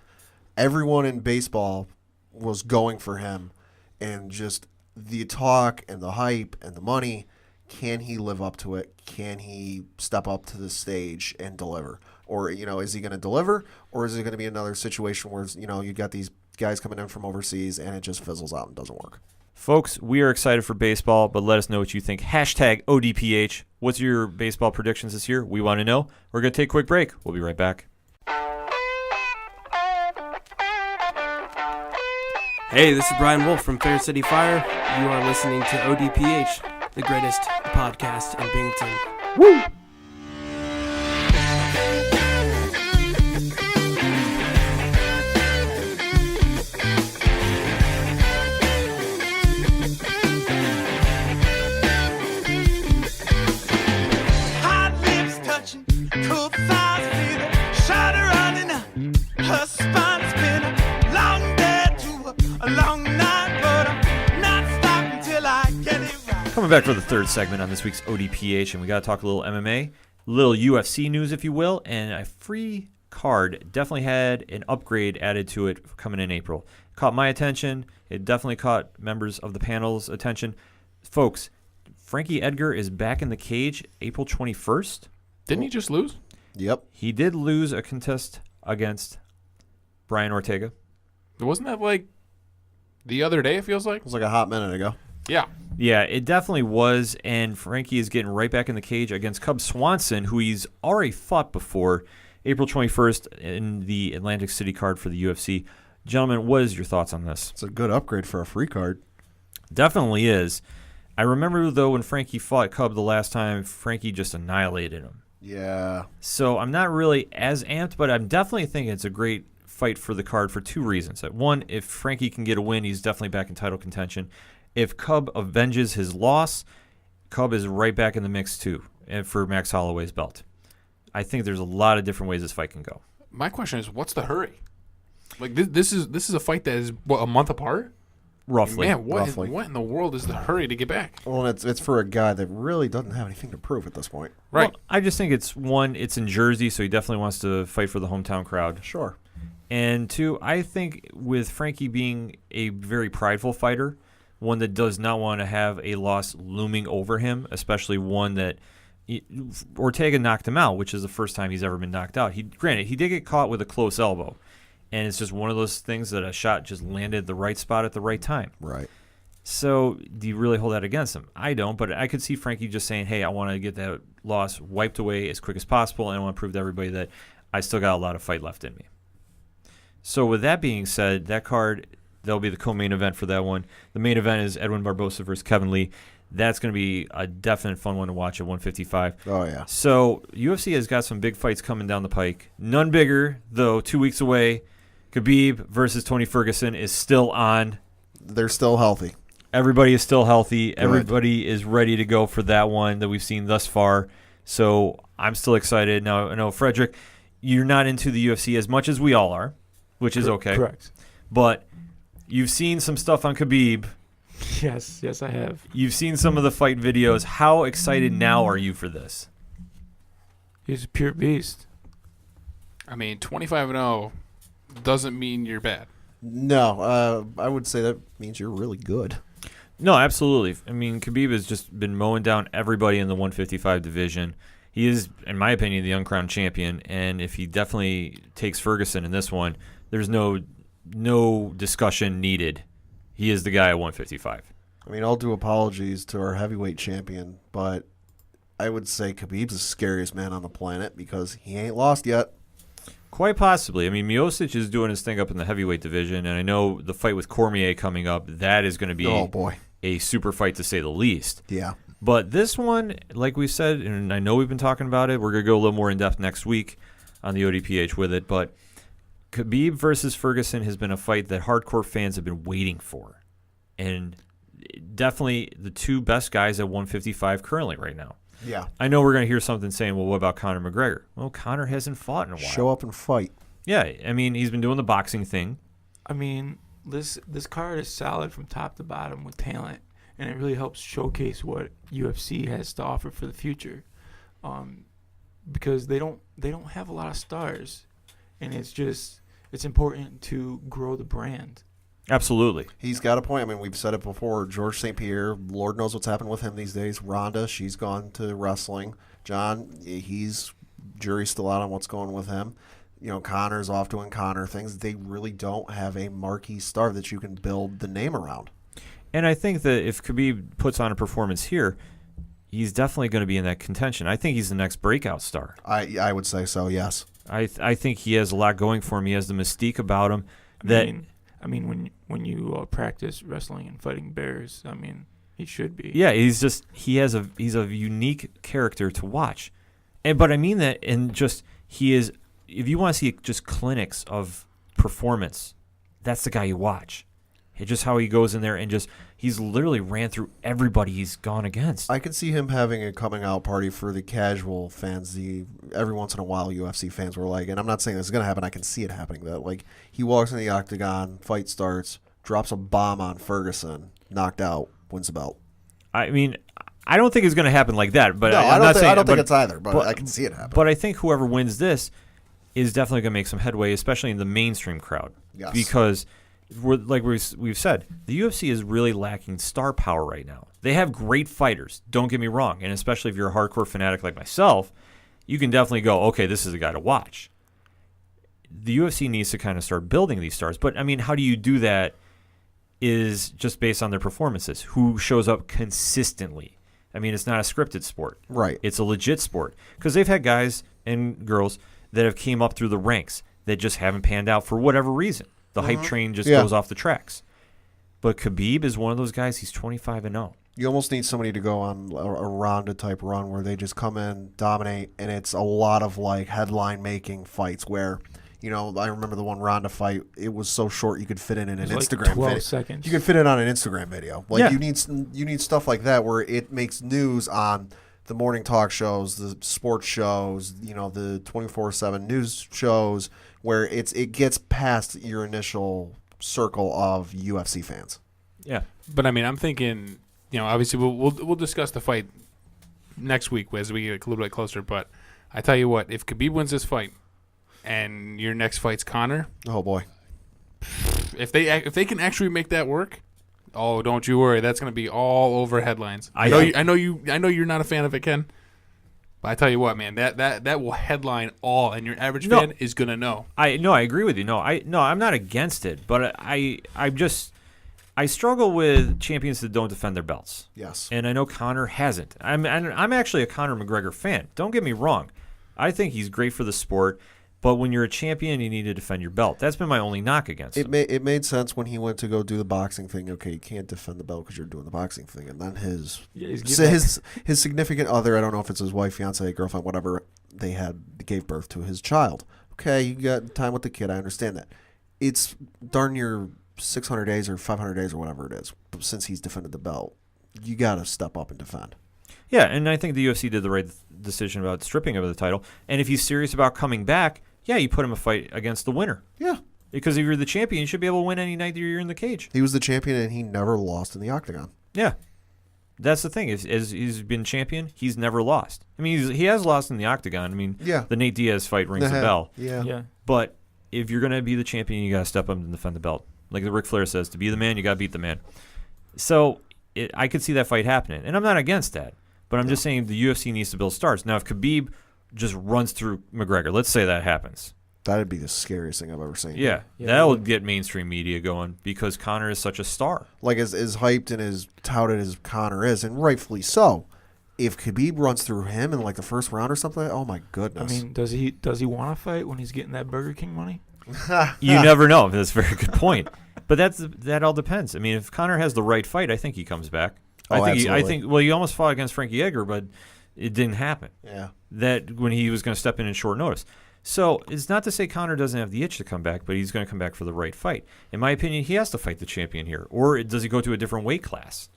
everyone in baseball was going for him and just the talk and the hype and the money. Can he live up to it? Can he step up to the stage and deliver? Or, is he going to deliver? Or is it going to be another situation where, you got these guys coming in from overseas and it just fizzles out and doesn't work? Folks, we are excited for baseball, but let us know what you think. Hashtag ODPH. What's your baseball predictions this year? We want to know. We're going to take a quick break. We'll be right back. Hey, this is Brian Wolf from Fair City Fire. You are listening to ODPH, the greatest podcast in Binghamton. Woo! Hot lips touching, cool thighs feeling, shudder running up, her spine spinning, long day to a long night, but I'm not stopping till I get it right. Coming back for the third segment on this week's ODPH, and we got to talk a little MMA, a little UFC news, if you will, and a free card definitely had an upgrade added to it coming in April. Caught my attention. It definitely caught members of the panel's attention. Folks, Frankie Edgar is back in the cage April 21st. Didn't he just lose? Yep. He did lose a contest against Brian Ortega. Wasn't that like the other day, it feels like? It was like a hot minute ago. Yeah. Yeah, it definitely was, and Frankie is getting right back in the cage against Cub Swanson, who he's already fought before, April 21st in the Atlantic City card for the UFC. Gentlemen, what is your thoughts on this? It's a good upgrade for a free card. Definitely is. I remember, though, when Frankie fought Cub the last time, Frankie just annihilated him. Yeah. So I'm not really as amped, but I'm definitely thinking it's a great fight for the card for two reasons. One, if Frankie can get a win, he's definitely back in title contention. If Cub avenges his loss, Cub is right back in the mix, too, for Max Holloway's belt. I think there's a lot of different ways this fight can go. My question is, what's the hurry? Like this is a fight that is a month apart. Roughly. Man, what in the world is the hurry to get back? Well, it's for a guy that really doesn't have anything to prove at this point. Right. Well, I just think it's in Jersey, so he definitely wants to fight for the hometown crowd. Sure. And two, I think with Frankie being a very prideful fighter, one that does not want to have a loss looming over him, especially one that Ortega knocked him out, which is the first time he's ever been knocked out. Granted, he did get caught with a close elbow, and it's just one of those things that a shot just landed the right spot at the right time. Right. So do you really hold that against him? I don't, but I could see Frankie just saying, hey, I want to get that loss wiped away as quick as possible, and I want to prove to everybody that I still got a lot of fight left in me. So with that being said, that card, that'll be the co-main event for that one. The main event is Edwin Barbosa versus Kevin Lee. That's going to be a definite fun one to watch at 155. Oh, yeah. So UFC has got some big fights coming down the pike. None bigger, though, 2 weeks away. Khabib versus Tony Ferguson is still on. They're still healthy. Everybody is still healthy. Good. Everybody is ready to go for that one that we've seen thus far. So I'm still excited. Now, I know, Frederick, you're not into the UFC as much as we all are, which is okay. Correct. But you've seen some stuff on Khabib. Yes, I have. You've seen some of the fight videos. How excited now are you for this? He's a pure beast. I mean, 25-0 doesn't mean you're bad. No, I would say that means you're really good. No, absolutely. I mean, Khabib has just been mowing down everybody in the 155 division. He is, in my opinion, the uncrowned champion, and if he definitely takes Ferguson in this one, there's no discussion needed. He is the guy at 155. I mean, I'll do apologies to our heavyweight champion, but I would say Khabib's the scariest man on the planet because he ain't lost yet. Quite possibly. I mean, Miocic is doing his thing up in the heavyweight division, and I know the fight with Cormier coming up, that is going to be a super fight to say the least. Yeah. But this one, like we said, and I know we've been talking about it, we're going to go a little more in-depth next week on the ODPH with it, but Khabib versus Ferguson has been a fight that hardcore fans have been waiting for. And definitely the two best guys at 155 currently right now. Yeah. I know we're going to hear something saying, well, what about Conor McGregor? Well, Conor hasn't fought in a while. Show up and fight. Yeah, I mean, he's been doing the boxing thing. I mean, this card is solid from top to bottom with talent, and it really helps showcase what UFC has to offer for the future, because they don't have a lot of stars, and it's important to grow the brand. Absolutely. He's got a point. I mean, we've said it before. George St. Pierre, Lord knows what's happened with him these days. Ronda, she's gone to wrestling. John, jury's still out on what's going with him. You know, Conor's off doing Conor things. They really don't have a marquee star that you can build the name around. And I think that if Khabib puts on a performance here, he's definitely going to be in that contention. I think he's the next breakout star. I would say so, yes. I think he has a lot going for him. He has the mystique about him. I mean, when you practice wrestling and fighting bears, I mean, he should be. Yeah, he's a unique character to watch, but I mean that, and just he is. If you want to see just clinics of performance, that's the guy you watch. It's just how he goes in there and he's literally ran through everybody he's gone against. I could see him having a coming out party for the casual fans. Every once in a while, UFC fans were like, and I'm not saying this is going to happen. I can see it happening. That like he walks in the octagon, fight starts, drops a bomb on Ferguson, knocked out, wins the belt. I mean, I don't think it's going to happen like that. But no, I don't think it's either. But I can see it happen. But I think whoever wins this is definitely going to make some headway, especially in the mainstream crowd. Yes. Because we've said, the UFC is really lacking star power right now. They have great fighters, don't get me wrong, and especially if you're a hardcore fanatic like myself, you can definitely go, okay, this is a guy to watch. The UFC needs to kind of start building these stars, but I mean, how do you do that is just based on their performances, who shows up consistently. I mean, it's not a scripted sport. Right. It's a legit sport, because they've had guys and girls that have came up through the ranks that just haven't panned out for whatever reason. The hype train just goes off the tracks. But Khabib is one of those guys. He's 25-0. You almost need somebody to go on a Ronda-type run where they just come in, dominate, and it's a lot of, like, headline-making fights where, you know, I remember the one Ronda fight, it was so short you could fit it in an Instagram video. 12 seconds. You could fit it on an Instagram video. Like, you need stuff like that where it makes news on the morning talk shows, the sports shows, you know, the 24/7 news shows, where it gets past your initial circle of UFC fans. Yeah. But I mean, I'm thinking, you know, obviously we'll discuss the fight next week as we get a little bit closer. But I tell you what, if Khabib wins this fight, and your next fight's Conor, oh boy, if they can actually make that work, oh, don't you worry, that's going to be all over headlines. I know you're not a fan of it, Ken. But I tell you what, man, that will headline all, and your average fan is gonna know. I agree with you. I'm not against it, but I'm just I struggle with champions that don't defend their belts. Yes. And I know Conor hasn't. I'm actually a Conor McGregor fan. Don't get me wrong. I think he's great for the sport. But when you're a champion, you need to defend your belt. That's been my only knock against him. It made sense when he went to go do the boxing thing. Okay, you can't defend the belt because you're doing the boxing thing. And then his significant other, I don't know if it's his wife, fiance, girlfriend, whatever, they gave birth to his child. Okay, you got time with the kid. I understand that. It's darn near 600 days or 500 days or whatever it is since he's defended the belt. You got to step up and defend. Yeah, and I think the UFC did the right decision about stripping him of the title. And if he's serious about coming back, yeah, you put him a fight against the winner. Yeah. Because if you're the champion, you should be able to win any night that you're in the cage. He was the champion, and he never lost in the octagon. Yeah. That's the thing. As he's been champion, he's never lost. I mean, he has lost in the octagon. I mean, the Nate Diaz fight rings the bell. Yeah. But if you're going to be the champion, you got to step up and defend the belt. Like the Ric Flair says, to be the man, you got to beat the man. So I could see that fight happening. And I'm not against that. But I'm just saying the UFC needs to build stars. Now, if Khabib just runs through McGregor, let's say that happens. That'd be the scariest thing I've ever seen. Yeah, that would get mainstream media going because Conor is such a star. Like as hyped and as touted as Conor is, and rightfully so. If Khabib runs through him in like the first round or something, oh my goodness. I mean, does he want to fight when he's getting that Burger King money? You never know. That's a very good point. But that all depends. I mean, if Conor has the right fight, I think he comes back. I think he almost fought against Frankie Edgar, but it didn't happen. Yeah. That when he was going to step in short notice. So it's not to say Conor doesn't have the itch to come back, but he's going to come back for the right fight. In my opinion, he has to fight the champion here. Or does he go to a different weight class?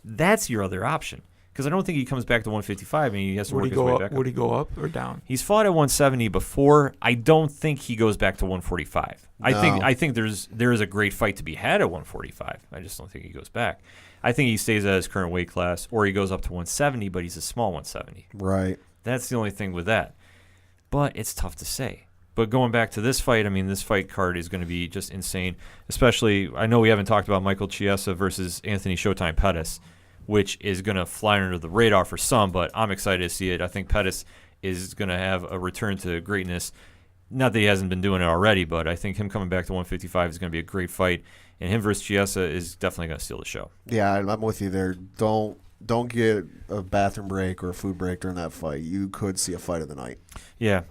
That's your other option. Because I don't think he comes back to 155 and he has to work his way back up. Would he go up or down? He's fought at 170 before. I don't think he goes back to 145. No. I think there is a great fight to be had at 145. I just don't think he goes back. I think he stays at his current weight class, or he goes up to 170, but he's a small 170. Right. That's the only thing with that. But it's tough to say. But going back to this fight, I mean, this fight card is going to be just insane. Especially, I know we haven't talked about Michael Chiesa versus Anthony Showtime Pettis, which is going to fly under the radar for some, but I'm excited to see it. I think Pettis is going to have a return to greatness. Not that he hasn't been doing it already, but I think him coming back to 155 is going to be a great fight. And him versus Chiesa is definitely going to steal the show. Yeah, I'm with you there. Don't get a bathroom break or a food break during that fight. You could see a fight of the night. Yeah.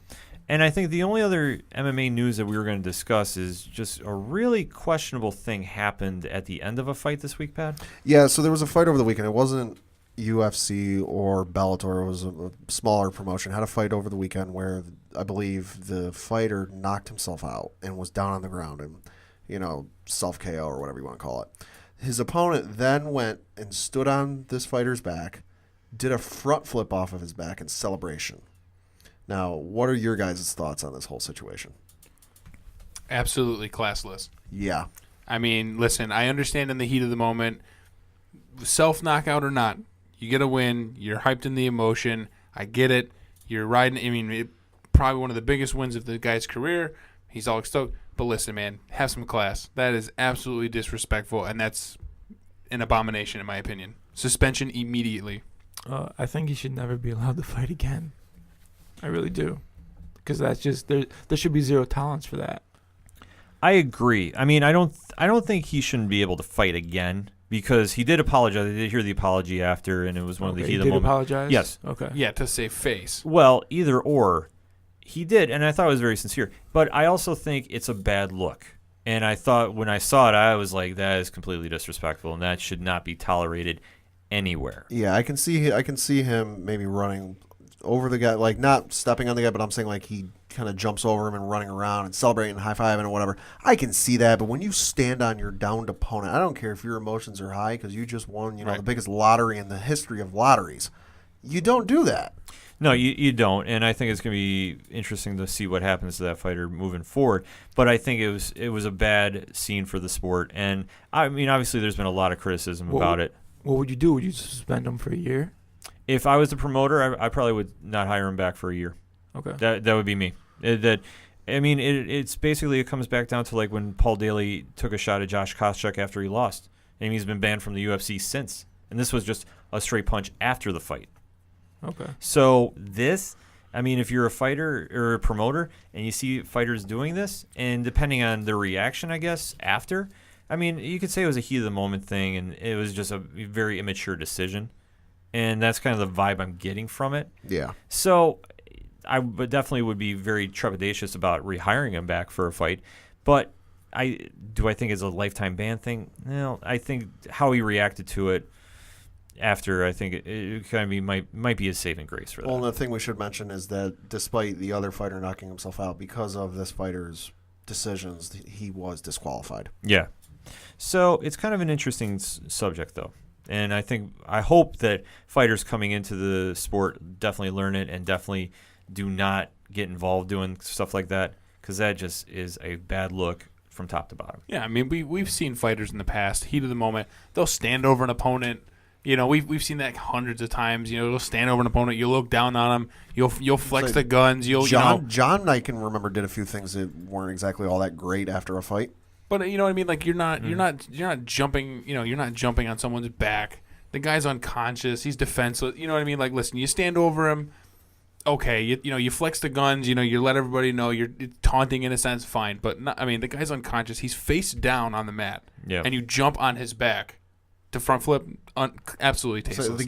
And I think the only other MMA news that we were going to discuss is just a really questionable thing happened at the end of a fight this week, Pat. Yeah, so there was a fight over the weekend. It wasn't UFC or Bellator. It was a smaller promotion. Had a fight over the weekend where I believe the fighter knocked himself out and was down on the ground and, self-KO or whatever you want to call it. His opponent then went and stood on this fighter's back, did a front flip off of his back in celebration. Now, what are your guys' thoughts on this whole situation? Absolutely classless. Yeah. I mean, listen, I understand in the heat of the moment, self-knockout or not, you get a win, you're hyped in the emotion, I get it, you're riding, probably one of the biggest wins of the guy's career, he's all stoked, but listen, man, have some class. That is absolutely disrespectful, and that's an abomination in my opinion. Suspension immediately. I think he should never be allowed to fight again. I really do, because that's just there should be zero tolerance for that. I agree. I mean, I don't think he shouldn't be able to fight again because he did apologize. I did hear the apology after, and it was one of the heat of the moment. He did apologize? Yes. Okay. Yeah, to save face. Well, either or, he did, and I thought it was very sincere. But I also think it's a bad look. And I thought when I saw it, I was like, that is completely disrespectful, and that should not be tolerated anywhere. Yeah, I can see him maybe running over the guy, like not stepping on the guy, but I'm saying like he kind of jumps over him and running around and celebrating and high-fiving and whatever. I can see that, but when you stand on your downed opponent, I don't care if your emotions are high because you just won, the biggest lottery in the history of lotteries. You don't do that. No, you don't, and I think it's going to be interesting to see what happens to that fighter moving forward. But I think it was a bad scene for the sport, and I mean, obviously, there's been a lot of criticism about it. What would you do? Would you suspend him for a year? If I was the promoter, I probably would not hire him back for a year. Okay, that would be me. It's basically, it comes back down to like when Paul Daly took a shot at Josh Koscheck after he lost, and he's been banned from the UFC since. And this was just a straight punch after the fight. Okay. So if you're a fighter or a promoter and you see fighters doing this, and depending on their reaction, I guess, after, I mean, you could say it was a heat of the moment thing, and it was just a very immature decision, and that's kind of the vibe I'm getting from it. Yeah. So I definitely would be very trepidatious about rehiring him back for a fight, but I think it's a lifetime ban thing? No, I think how he reacted to it after, I think it kind of might be a saving grace for that. Well, and the thing we should mention is that despite the other fighter knocking himself out because of this fighter's decisions, he was disqualified. Yeah. So it's kind of an interesting subject, though. And I hope that fighters coming into the sport definitely learn it and definitely do not get involved doing stuff like that, because that just is a bad look from top to bottom. Yeah, I mean, we've seen fighters in the past, heat of the moment, they'll stand over an opponent. We've seen that hundreds of times. They'll stand over an opponent, you'll look down on them, you'll flex the guns, John, I can remember, did a few things that weren't exactly all that great after a fight. But you know what I mean? Like you're not jumping. You're not jumping on someone's back. The guy's unconscious. He's defenseless. You know what I mean? Like, listen, you stand over him. Okay, you flex the guns. You let everybody know you're taunting in a sense. Fine, but the guy's unconscious. He's face down on the mat. Yeah. And you jump on his back to front flip. Absolutely tasteless. So the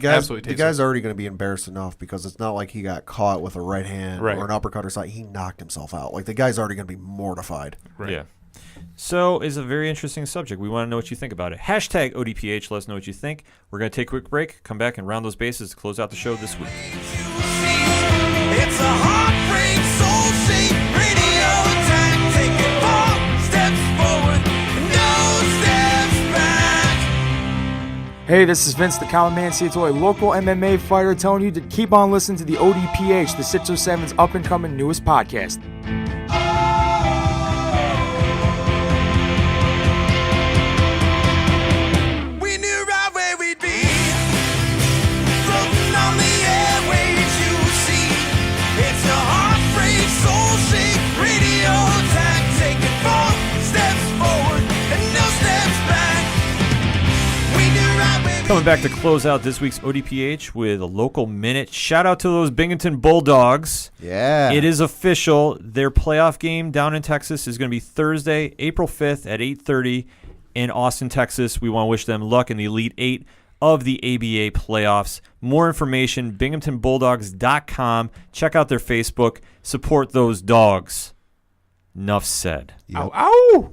guy's already going to be embarrassed enough, because it's not like he got caught with a right hand or an uppercut or something. He knocked himself out. Like, the guy's already going to be mortified. Right. Yeah. So it's a very interesting subject. We want to know what you think about it. Hashtag ODPH. Let us know what you think. We're going to take a quick break, come back, and round those bases to close out the show this week. It's a heartbreak, soul-shaped radio attack. Taking 4 steps forward, no steps back. Hey, this is Vince the Common Man Ciatoy, local MMA fighter, telling you to keep on listening to the ODPH, the 607's up-and-coming newest podcast. We knew right where we'd be, floating on the airwaves, you see. It's a heartbreak, soul-shaped radio attack. Taking 4 steps forward and no steps back. We knew right where we'd be. Coming back to close out this week's ODPH with a local minute. Shout out to those Binghamton Bulldogs. Yeah. It is official. Their playoff game down in Texas is going to be Thursday, April 5th at 8:30 in Austin, Texas. We want to wish them luck in the Elite 8 of the ABA playoffs. More information, binghamtonbulldogs.com. Check out their Facebook. Support those dogs. Enough said. Yep. Ow, ow!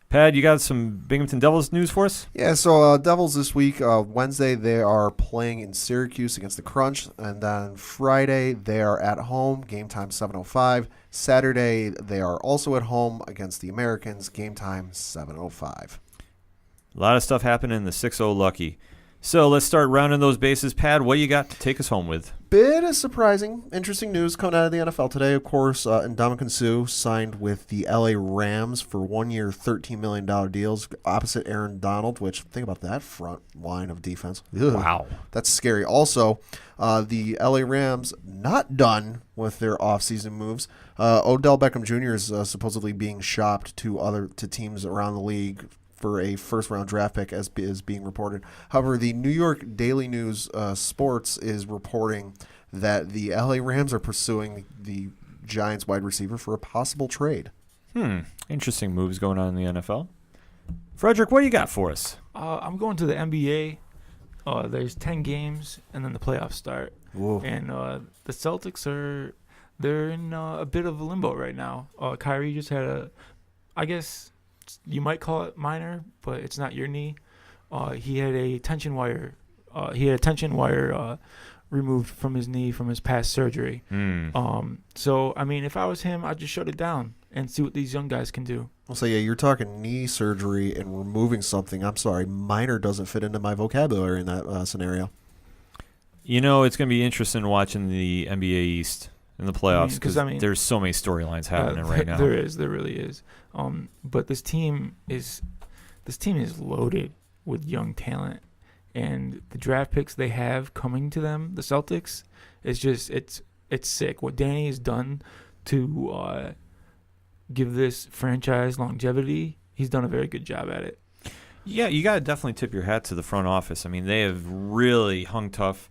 Pad, you got some Binghamton Devils news for us? Yeah, so Devils this week, Wednesday they are playing in Syracuse against the Crunch, and then Friday they are at home, game time 7:05. Saturday they are also at home against the Americans, game time 7:05. A lot of stuff happening in the 6-0 Lucky. So let's start rounding those bases. Pad, what you got to take us home with? Bit of surprising, interesting news coming out of the NFL today. Of course, Ndamukong Suh signed with the LA Rams for 1 year, $13 million deals opposite Aaron Donald, which, think about that front line of defense. Ugh, Wow. that's scary. Also, the LA Rams not done with their offseason moves. Odell Beckham Jr. is supposedly being shopped to teams around the league for a first-round draft pick, as is being reported. However, the New York Daily News Sports is reporting that the LA Rams are pursuing the Giants wide receiver for a possible trade. Interesting moves going on in the NFL. Frederick, what do you got for us? I'm going to the NBA. There's 10 games, and then the playoffs start. Whoa. And the Celtics they're in a bit of a limbo right now. Kyrie just had I guess you might call it minor, but it's not your knee. He had a tension wire. Removed from his knee from his past surgery. So I mean, if I was him, I'd just shut it down and see what these young guys can do. So yeah, you're talking knee surgery and removing something. I'm sorry, minor doesn't fit into my vocabulary in that scenario. You know, it's going to be interesting watching the NBA East in the playoffs because there's so many storylines happening right now. There really is. But this team is loaded with young talent, and the draft picks they have coming to them, the Celtics, is just it's sick. What Danny has done to give this franchise longevity, he's done a very good job at it. Yeah, you got to definitely tip your hat to the front office. I mean, they have really hung tough,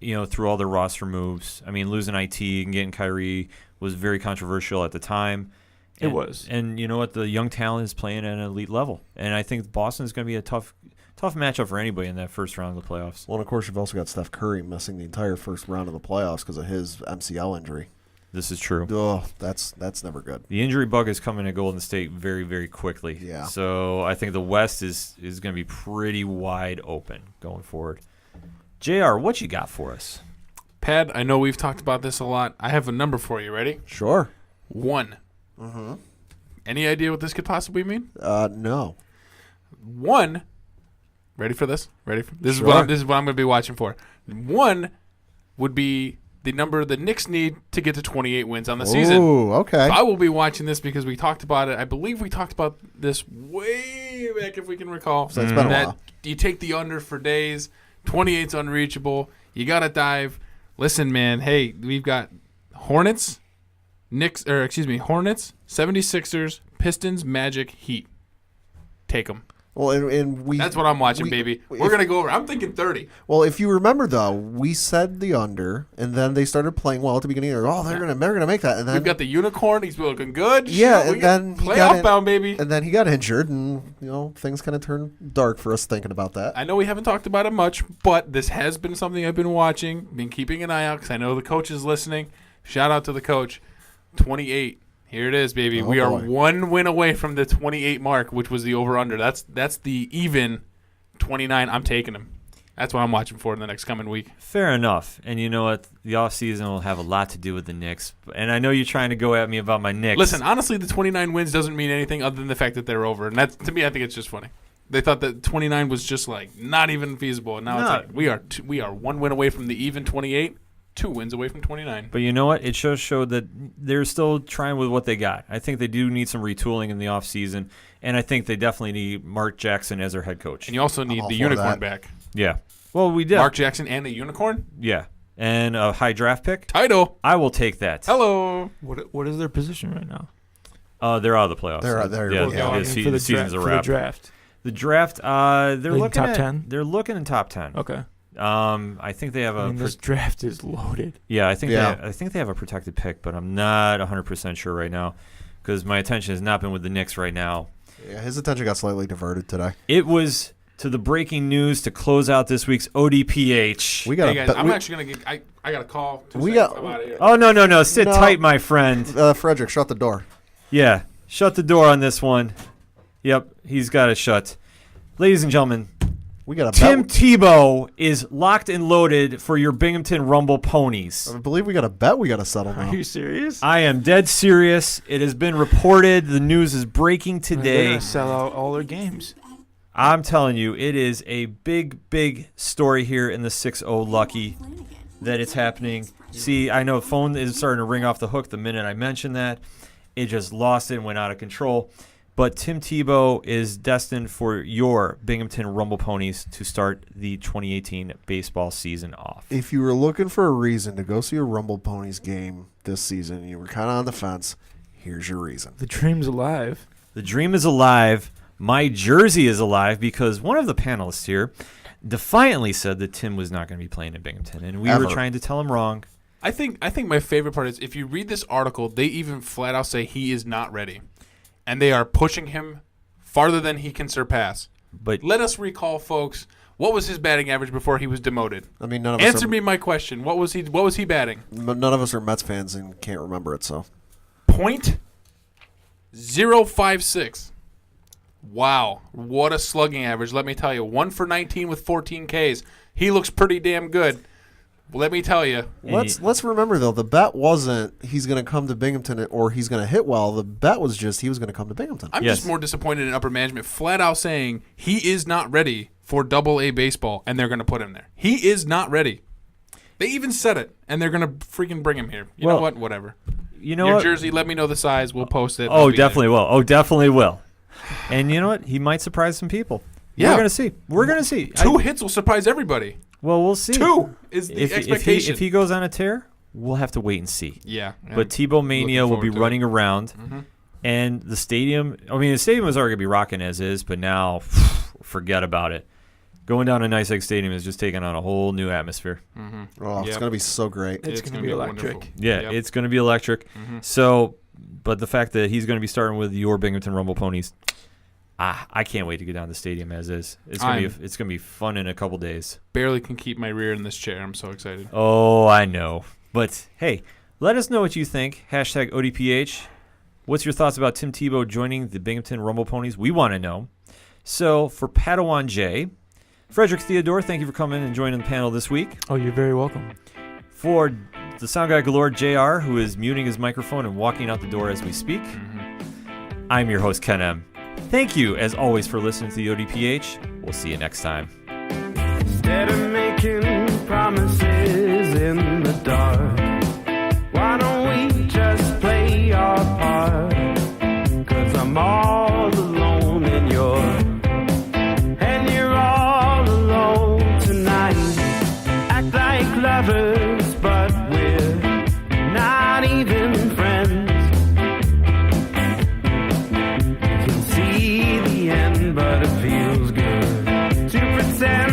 through all their roster moves. I mean, losing IT and getting Kyrie was very controversial at the time. It was. And you know what? The young talent is playing at an elite level. And I think Boston is going to be a tough matchup for anybody in that first round of the playoffs. Well, and of course, you've also got Steph Curry missing the entire first round of the playoffs because of his MCL injury. This is true. Oh, that's never good. The injury bug is coming to Golden State very, very quickly. Yeah. So I think the West is going to be pretty wide open going forward. JR, what you got for us? Pad, I know we've talked about this a lot. I have a number for you. Ready? Sure. 1. Mm-hmm. Any idea what this could possibly mean? No. 1. Ready for this? This Sure. is what I'm going to be watching for. 1 would be the number the Knicks need to get to 28 wins on the season. Ooh, okay. So I will be watching this because we talked about it. I believe we talked about this way back, if we can recall. So it's been a that while. you take the under for days. 28's unreachable. You got to dive. Listen, man. Hey, we've got Hornets, 76ers, Pistons, Magic, Heat. Take them. Well, and we. That's what I'm watching, baby. We're going to go over. I'm thinking 30. Well, if you remember though, we said the under, and then they started playing well at the beginning. They're gonna make that, and then We've got the unicorn. He's looking good. Yeah, Shit, and then he got playoff bound, baby. and then he got injured, and things kind of turned dark for us thinking about that. I know we haven't talked about it much, but this has been something I've been watching, been keeping an eye out because I know the coach is listening. Shout out to the coach. 28. Here it is, baby. Oh, we are boy. 1 win away from the 28 mark, which was the over-under. That's the even 29. I'm taking him. That's what I'm watching for in the next coming week. Fair enough. And you know what? The offseason will have a lot to do with the Knicks. And I know you're trying to go at me about my Knicks. Listen, honestly, the 29 wins doesn't mean anything other than the fact that they're over. And that's, to me, I think it's just funny. They thought that 29 was just like not even feasible. And now it's like we are 1 win away from the even 28. 2 wins away from 29. But you know what? It just showed that they're still trying with what they got. I think they do need some retooling in the offseason, and I think they definitely need Mark Jackson as their head coach. And you also need all the for unicorn that. back. Yeah. Well, we did. Mark Jackson and the unicorn? Yeah. And a high draft pick? Title. I will take that. Hello. What is their position right now? They're out of the playoffs. They're yeah, yeah, the, I se- the season's a for the wrap. draft. The draft, they're Like looking top at 10? They're looking in top 10. Okay. I think they have a this draft is loaded. I think Yeah. I think they have a protected pick, but I'm not 100% sure right now because my attention has not been with the Knicks right now. Yeah, his attention got slightly diverted today. It was to the breaking news to close out this week's ODPH. We got Hey, guys, I'm actually going to get – I got a call. We I'm out of here. Oh, no. Sit No. tight, my friend. Frederick, shut the door. Yeah, shut the door on this one. Yep, he's got it shut. Ladies and gentlemen, We got a Tim bet. Tebow is locked and loaded for your Binghamton Rumble Ponies. I believe we got a bet we got to settle now. Are you serious? I am dead serious. It has been reported. The news is breaking They're today. gonna sell out all their games. I'm telling you, it is a big, big story here in the 6-0 Lucky that it's happening. See, I know phone is starting to ring off the hook the minute I mentioned that. It just lost it and went out of control. But Tim Tebow is destined for your Binghamton Rumble Ponies to start the 2018 baseball season off. If you were looking for a reason to go see a Rumble Ponies game this season and you were kind of on the fence, here's your reason. The dream's alive. The dream is alive. My jersey is alive because one of the panelists here defiantly said that Tim was not going to be playing in Binghamton, and we Ever. were trying to tell him wrong. I think my favorite part is if you read this article, they even flat out say he is not ready. And they are pushing him farther than he can surpass. But Let us recall, folks, what was his batting average before he was demoted? I mean, none of us Answer are, me my question. What was he batting? none of us are Mets fans and can't remember it. So .056. Wow, what a slugging average! Let me tell you, 1 for 19 with 14 Ks. He looks pretty damn good. Let me tell you. let's remember though, the bet wasn't he's going to come to Binghamton or he's going to hit well. The bet was just he was going to come to Binghamton. I'm Yes. just more disappointed in upper management flat out saying he is not ready for AA baseball, and they're going to put him there. He is not ready. They even said it, and they're going to freaking bring him here. You know Well, what? Whatever. you know Your what? jersey, let me know the size. We'll post it. Oh, I'll be definitely will. Oh, definitely will. And you know what? He might surprise some people. Yeah. We're going to see. We're going to see. there. 2 hits will surprise everybody. Well, we'll see. 2 is the If expectation. if he goes on a tear, we'll have to wait and see. yeah. But Tebow Mania looking will be forward to running around. Mhm. And the stadium, the stadium was already going to be rocking as is, but now forget about it. Going down to Nice Egg Stadium is just taking on a whole new atmosphere. Oh, it's Yep. going to be so great. It's gonna be wonderful. electric. Yeah, Yep. it's going to be electric. Mhm. So But the fact that he's going to be starting with your Binghamton Rumble Ponies, I can't wait to get down to the stadium as is. It's going to be fun in a couple days. Barely can keep my rear in this chair. I'm so excited. Oh, I know. But, hey, let us know what you think. Hashtag ODPH. What's your thoughts about Tim Tebow joining the Binghamton Rumble Ponies? We want to know. So, for Padawan J, Frederick Theodore, thank you for coming and joining the panel this week. Oh, you're very welcome. For the sound guy galore, JR, who is muting his microphone and walking out the door as we speak, I'm your host, Ken M. Thank you, as always, for listening to the ODPH. We'll see you next time. Instead of making promises in the dark, why don't we just play our part? 'Cause I'm all alone and you're all alone tonight. Act like lovers, but we're not even friends. You can see the end, but it feels good to pretend.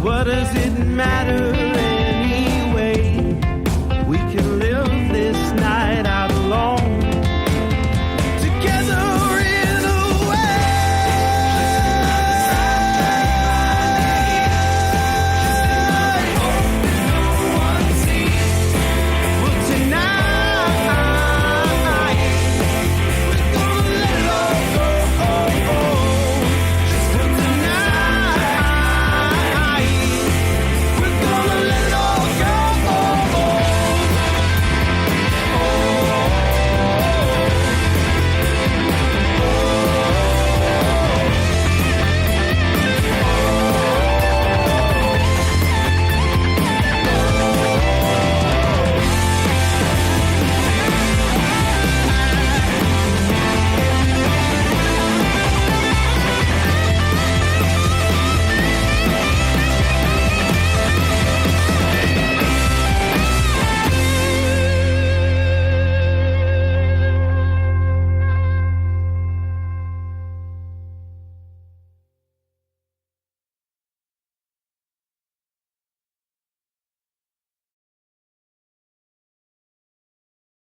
What is it?